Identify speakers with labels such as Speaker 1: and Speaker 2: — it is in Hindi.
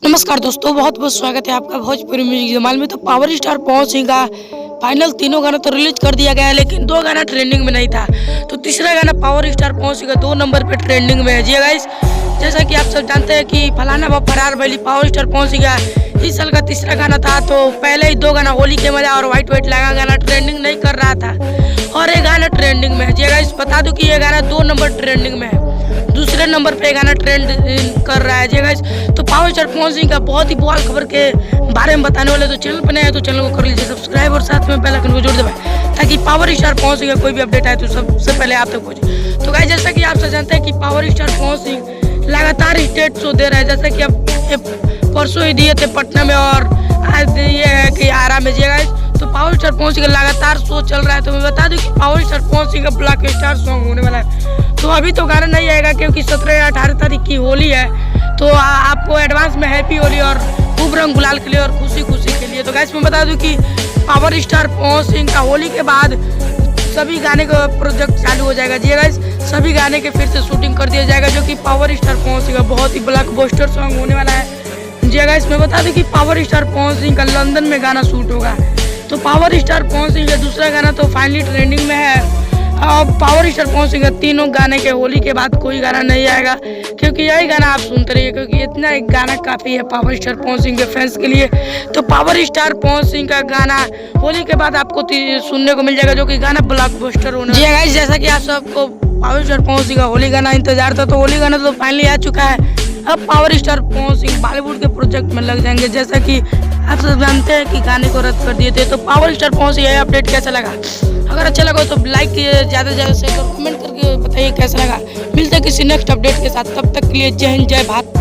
Speaker 1: नमस्कार दोस्तों, बहुत बहुत स्वागत है आपका भोजपुरी म्यूजिक धमाल में। तो पावर स्टार पवन सिंह का फाइनल तीनों गाना तो रिलीज कर दिया गया है, लेकिन दो गाना ट्रेंडिंग में नहीं था। तो तीसरा गाना पावर स्टार पवन सिंह का 2 नंबर पे ट्रेंडिंग में है। जी गाइस, जैसा कि आप सब जानते हैं कि फलाना व फरार भैली पावर स्टार पवन सिंह का इस साल का तीसरा गाना था। तो पहले ही 2 गाना होली के मजा और व्हाइट व्हाइट लगा गाना ट्रेंडिंग नहीं कर रहा था, और ये गाना ट्रेंडिंग में है। जी गाइस, बता दूं कि ये गाना 2 नंबर ट्रेंडिंग में है, दूसरे नंबर पे गाना ट्रेंड कर रहा है। जी गाइस, तो पावर स्टार पवन सिंह का बहुत ही बवाल खबर के बारे में बताने वाले। तो चैनल पर नया है तो चैनल को कर लीजिए सब्सक्राइब और साथ में बेल आइकन को जोड़ दबाएं, ताकि पावर स्टार पवन सिंह का कोई भी अपडेट आए तो सबसे पहले आप तक पहुंचे। तो गाइस, जैसा कि आप सब जानते हैं कि पावर स्टार पवन सिंह लगातार स्टेट शो दे रहा है, जैसा कि अब परसों ही दिए थे पटना में और आज ये है कि आरा में। जी गाइस, तो पावर स्टार पवन सिंह का लगातार शो चल रहा है। तो मैं बता दूं कि पावर स्टार पवन सिंह का ब्लॉक स्टार सॉन्ग होने वाला है। तो अभी तो गाना नहीं आएगा क्योंकि 17 या 18 तारीख की होली है। तो आपको एडवांस में हैप्पी होली और खूब रंग गुलाल के लिए और खुशी खुशी के लिए। तो गाइस, मैं बता दूं कि पावर स्टार पवन सिंह का होली के बाद सभी गाने का प्रोजेक्ट चालू हो जाएगा। जी गाइस, सभी गाने के फिर से शूटिंग कर दिया जाएगा, जो कि पावर स्टार पवन सिंह का बहुत ही ब्लॉकबस्टर सॉन्ग होने वाला है। जी गाइस, मैं बता दूं कि पावर स्टार पवन सिंह का लंदन में गाना शूट होगा। तो पावर स्टार पवन सिंह का दूसरा गाना तो फाइनली ट्रेंडिंग में है। अब पावर स्टार पवन सिंह का तीनों गाने के होली के बाद कोई गाना नहीं आएगा, क्योंकि यही गाना आप सुनते रहिए, क्योंकि इतना एक गाना काफ़ी है पावर स्टार पवन सिंह के फैंस के लिए। तो पावर स्टार पवन सिंह का गाना होली के बाद आपको सुनने को मिल जाएगा, जो कि गाना ब्लॉकबस्टर होने वाला है। जैसा कि आप सबको पावर स्टार पवन सिंह का होली गाना इंतजार था, तो होली गाना तो फाइनली आ चुका है। अब पावर स्टार पवन सिंह बॉलीवुड के प्रोजेक्ट में लग जाएंगे, जैसा कि आप सब जानते हैं कि गाने को रद्द कर दिए थे। तो पावर स्टार पवन सिंह यह अपडेट कैसा लगा? अगर अच्छा लगा तो लाइक ज़्यादा से ज़्यादा शेयर और कमेंट करके बताइए कैसा लगा। मिलते हैं किसी नेक्स्ट अपडेट के साथ, तब तक के लिए जय हिंद जय भारत।